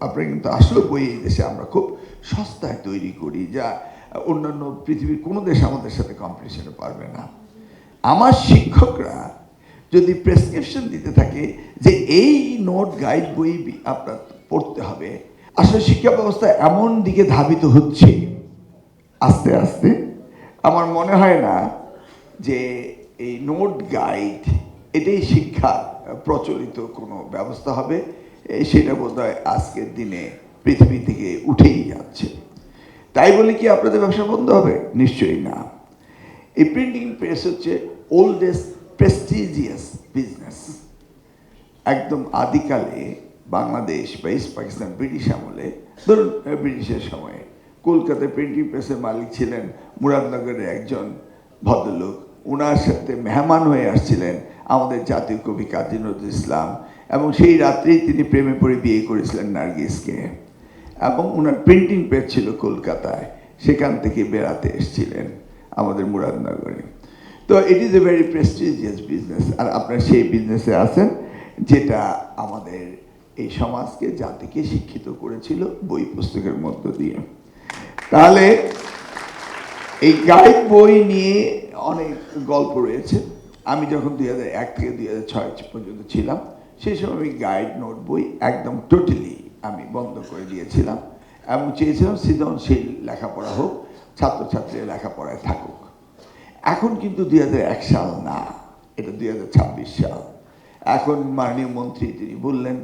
আপনারা কিন্তু আসলে বই এই দেশে আমরা খুব সস্তায় তৈরি করি, যা অন্যান্য পৃথিবীর কোনো দেশ আমাদের সাথে কম্পিটিশনে পারবে না। আমার শিক্ষকরা যদি প্রেসক্রিপশন দিতে থাকে যে এই নোট গাইড বই আপনার পড়তে হবে, আসলে শিক্ষা ব্যবস্থা এমন দিকে ধাবিত হচ্ছে আস্তে আস্তে, আমার মনে হয় না যে এই নোট গাইড এটাই শিক্ষা প্রচলিত কোনো ব্যবস্থা হবে। সেটা বোধহয় আজকের দিনে পৃথিবী থেকে উঠেই যাচ্ছে। তাই বলে কি আপনাদের ব্যবসা বন্ধ হবে? নিশ্চয়ই না। এই প্রিন্টিং প্রেস হচ্ছে ওল্ডেস্ট প্রেস্টিজিয়াস বিজনেস। একদম আদিকালে বাংলাদেশ বা ইস্ট পাকিস্তান ব্রিটিশ আমলে, ধরুন ব্রিটিশের সময়ে কলকাতায় প্রিন্টিং প্রেসের মালিক ছিলেন মুরাদনগরের একজন ভদ্রলোক। ওনার সাথে মেহমান হয়ে আসছিলেন আমাদের জাতীয় কবি কাজী নজরুল ইসলাম, এবং সেই রাত্রেই তিনি প্রেমে পড়ে বিয়ে করেছিলেন নার্গিসকে, এবং ওনার প্রিন্টিং প্রেস ছিল কলকাতায়, সেখান থেকে বেড়াতে এসেছিলেন আমাদের মুরাদনগরে। তো it is a very prestigious business, আর আপনারা সেই বিজনেসে আছেন যেটা আমাদের এই সমাজকে জাতিকে শিক্ষিত করেছিল বই পুস্তকের মধ্য দিয়ে। তাহলে এই গাইড বই নিয়ে অনেক গল্প রয়েছে। আমি যখন 2001 থেকে 2006 পর্যন্ত ছিলাম, সেই সময় আমি গাইড নোট বই একদম টোটালি আমি বন্ধ করে দিয়েছিলাম এবং চেয়েছিলাম সৃজনশীল লেখাপড়া হোক, ছাত্রছাত্রীরা লেখাপড়ায় থাকুক। এখন কিন্তু 2001 সাল না, এটা 2026 সাল। এখন মাননীয় মন্ত্রী তিনি বললেন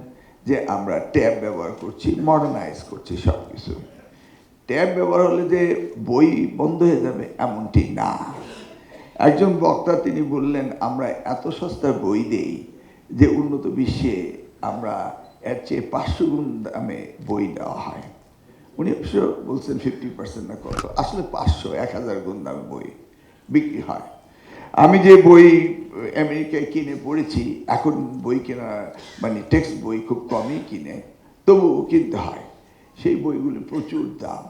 যে আমরা ট্যাব ব্যবহার করছি, মডার্নাইজ করছি সব কিছু। ট্যাব ব্যবহার হলে যে বই বন্ধ হয়ে যাবে এমনটি না। একজন বক্তা তিনি বললেন আমরা এত সস্তার বই দেই যে উন্নত বিশ্বে আমরা এর চেয়ে 500 গুণ দামে বই দেওয়া হয়। উনি অবশ্য বলছেন 50% না কত, আসলে 500-1000 গুণ দামে বই বিক্রি হয়। আমি যে বই আমেরিকায় কিনে পড়েছি, এখন বই কেনা মানে টেক্সট বই খুব কমই কিনে, তবুও কিনতে হয়। সেই বইগুলি প্রচুর দাম।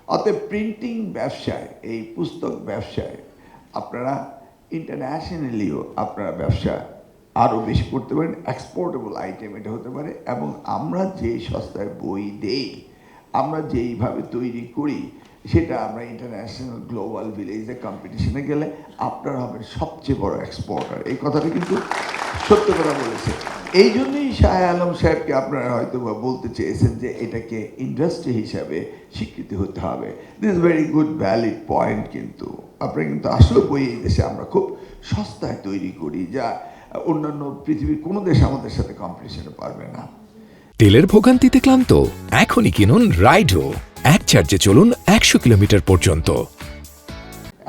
অতএব প্রিন্টিং ব্যবসায়, এই পুস্তক ব্যবসায় আপনারা ইন্টারন্যাশনালিও আপনারা ব্যবসা আরও বেশি করতে পারেন। এক্সপোর্টেবল আইটেম এটা হতে পারে, এবং আমরা যে সস্তায় বই দেই, আমরা যেইভাবে তৈরি করি, সেটা আমরা ইন্টারন্যাশনাল গ্লোবাল ভিলেজে কম্পিটিশনে গেলে আপনারা হবেন সবচেয়ে বড় এক্সপোর্টার। এই কথাটা কিন্তু সত্য কথা বলেছে। এই জন্যই শাহ আলম সাহেবকে আপনারা হয়তো বলতে চেয়েছেন যে এটাকে ইন্ডাস্ট্রি হিসাবে স্বীকৃতি হতে হবে। This is very good valid point. কিন্তু আপনারা কিন্তু আসলে বই এই দেশে আমরা খুব সস্তায় তৈরি করি, যা অন্যান্য পৃথিবীর কোনো দেশ আমাদের সাথে কম্পিটিশনে পারবে না। তেলের ভোগান্তিতে ক্লান্ত? এখনই কিনুন রাইডো, এক চার্জে চলুন 100 কিলোমিটার পর্যন্ত।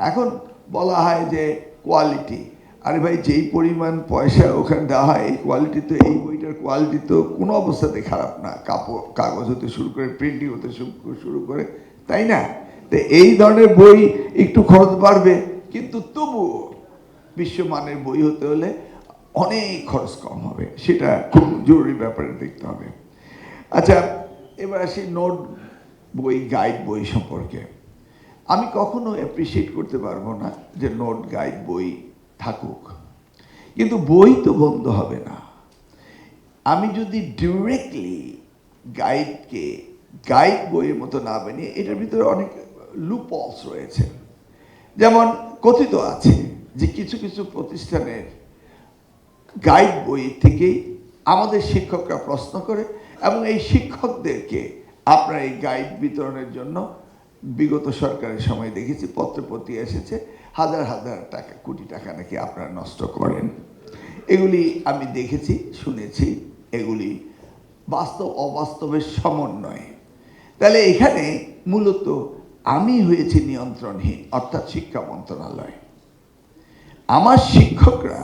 এখন বলা হয় যে কোয়ালিটি, আরে ভাই যেই পরিমাণ পয়সা ওখানে দেওয়া হয়, এই কোয়ালিটি তো, এই বইটার কোয়ালিটি তো কোনো অবস্থাতে খারাপ না, কাগজ হতে শুরু করে প্রিন্টিং হতে শুরু করে, তাই না? তো এই ধরনের বই একটু খরচ বাড়বে, কিন্তু তবুও বিশ্বমানের বই হতে হলে অনেক খরচ কম হবে, সেটা খুব জরুরি ব্যাপারে দেখতে হবে। আচ্ছা, এবার আসি নোট বই, গাইড বই সম্পর্কে। আমি কখনো অ্যাপ্রিসিয়েট করতে পারবো না যে নোট গাইড বই থাকুক, কিন্তু বই তো বন্ধ হবে না। আমি যদি ডিরেক্টলি গাইডকে গাইড বইয়ের মতো না বানিয়ে, এটার ভিতরে অনেক লুপহোলস রয়েছে। যেমন কথিত আছে যে কিছু কিছু প্রতিষ্ঠানের গাইড বই থেকেই আমাদের শিক্ষকরা প্রশ্ন করে, এবং এই শিক্ষকদেরকে আপনার এই গাইড বিতরণের জন্য বিগত সরকারের সময় দেখেছি পত্রপত্রিকা এসেছে, হাজার হাজার টাকা, কোটি টাকা নাকি আপনারা নষ্ট করেন। এগুলি আমি দেখেছি, শুনেছি, এগুলি বাস্তব অবাস্তবের সমন্বয়। তাহলে এখানে মূলত আমি হয়েছি নিয়ন্ত্রণহীন, অর্থাৎ শিক্ষা মন্ত্রণালয়। আমার শিক্ষকরা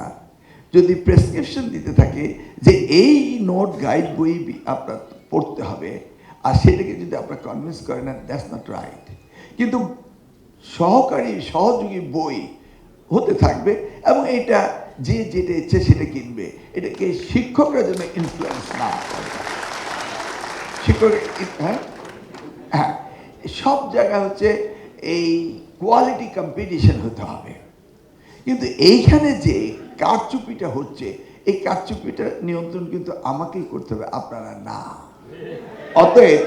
যদি প্রেসক্রিপশন দিতে থাকে যে এই নোট গাইড বই আপনার পড়তে হবে, আর সেটাকে যদি আপনারা কনভিন্স করেন, দ্যাটস নট রাইট। কিন্তু সহযোগী বই হতে থাকবে, এবং এটা যে যেটা ইচ্ছে সেটা কিনবে। এটাকে শিক্ষকরা যেন ইনফ্লুয়েন্স না করে। শিক্ষক, হ্যাঁ হ্যাঁ, সব জায়গা হচ্ছে এই কোয়ালিটি কম্পিটিশন হতে হবে। কিন্তু এইখানে যে কারচুপিটা হচ্ছে, এই কারচুপিটা নিয়ন্ত্রণ কিন্তু আমাকেই করতে হবে, আপনারা না। অতএব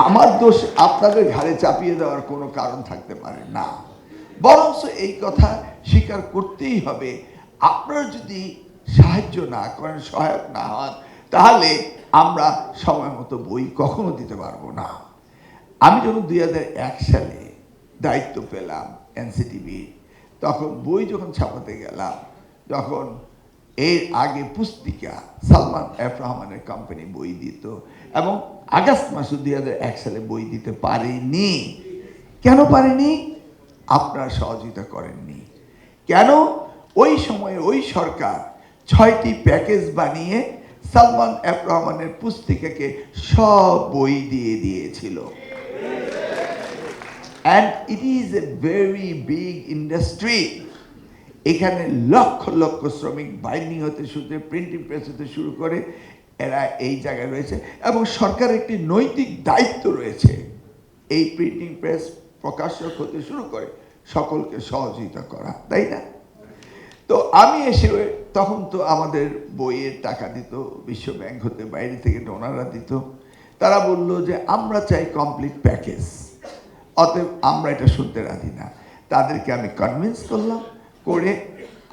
আমার দোষ আপনাদের ঘাড়ে চাপিয়ে দেওয়ার কোনো কারণ থাকতে পারে না, বরঞ্চ এই কথা স্বীকার করতেই হবে। আপনারা যদি সাহায্য না করেন, সহায়ক না হন, তাহলে আমরা সময় মতো বই কখনো দিতে পারবো না। আমি যখন 2001 সালে দায়িত্ব পেলাম এনসিটিভি, তখন বই যখন ছাপাতে গেলাম, তখন এর আগে পুস্তিকা সালমান এফ রহমানের কোম্পানি বই দিত, এবং আগস্ট মাসে 2001 সালে বই দিতে পারেনি। কেন পারেনি? আপনারা সহযোগিতা করেননি। কেন? ওই সময়ে ওই সরকার 6টি প্যাকেজ বানিয়ে সালমান এফ রহমানের পুস্তিকাকে সব বই দিয়ে দিয়েছিল। And it is a very big industry. এখানে লক্ষ লক্ষ শ্রমিক বাইন্ডিং হতে শুরু করে, প্রিন্টিং প্রেস হতে শুরু করে, এরা এই জায়গায় রয়েছে, এবং সরকারের একটি নৈতিক দায়িত্ব রয়েছে এই প্রিন্টিং প্রেস প্রকাশক হতে শুরু করে সকলকে সহযোগিতা করা, তাই না? তো আমি এসে, তখন তো আমাদের বইয়ের টাকা দিত বিশ্ব ব্যাংক হতে, বাইরে থেকে ডোনাররা দিত। তারা বলল যে আমরা চাই কমপ্লিট প্যাকেজ, অতএব আমরা এটা শুনতে রাজি না। তাদেরকে আমি কনভিন্স করলাম, করে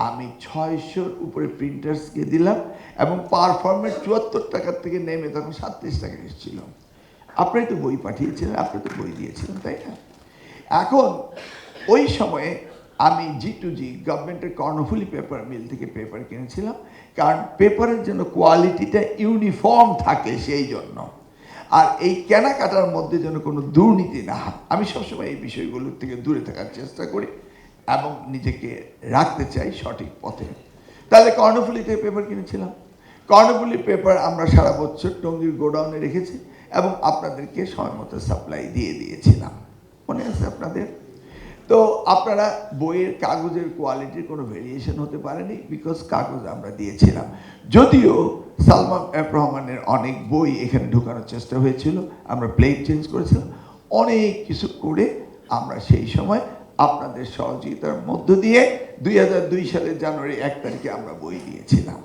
আমি 600-র উপরে প্রিন্টার্সকে দিলাম, এবং পার ফরম্যাট 74 টাকার থেকে নেমে তখন 37 টাকা এসেছিল। আপনি তো বই পাঠিয়েছিলেন, আপনি তো বই দিয়েছিলেন, তাই না? এখন ওই সময়ে আমি G2G গভর্নমেন্টের কর্ণফুলী পেপার মিল থেকে পেপার কিনেছিলাম, কারণ পেপারের জন্য কোয়ালিটিটা ইউনিফর্ম থাকে সেই জন্য, আর এই কেনাকাটার মধ্যে যেন কোনো দুর্নীতি না হয়। আমি সবসময় এই বিষয়গুলোর থেকে দূরে থাকার চেষ্টা করি এবং নিজেকে রাখতে চাই সঠিক পথে। তাহলে কর্ণফুলী থেকে পেপার কিনেছিলাম। কর্ণফুলী পেপার আমরা সারা বছর টঙ্গীর গোডাউনে রেখেছি এবং আপনাদেরকে সময় মতো সাপ্লাই দিয়ে দিয়েছিলাম, মনে আছে আপনাদের? তো আপনারা বইয়ের কাগজের কোয়ালিটির কোনো ভেরিয়েশন হতে পারেনি, বিকজ কাগজ আমরা দিয়েছিলাম। যদিও সালমান এফ রহমানের অনেক বই এখানে ঢোকানোর চেষ্টা হয়েছিল, আমরা প্লেট চেঞ্জ করেছিলাম, অনেক কিছু করে আমরা সেই সময় আপনাদের সহযোগিতার মধ্য দিয়ে 2002 সালের জানুয়ারি 1 তারিখে আমরা বই দিয়েছিলাম।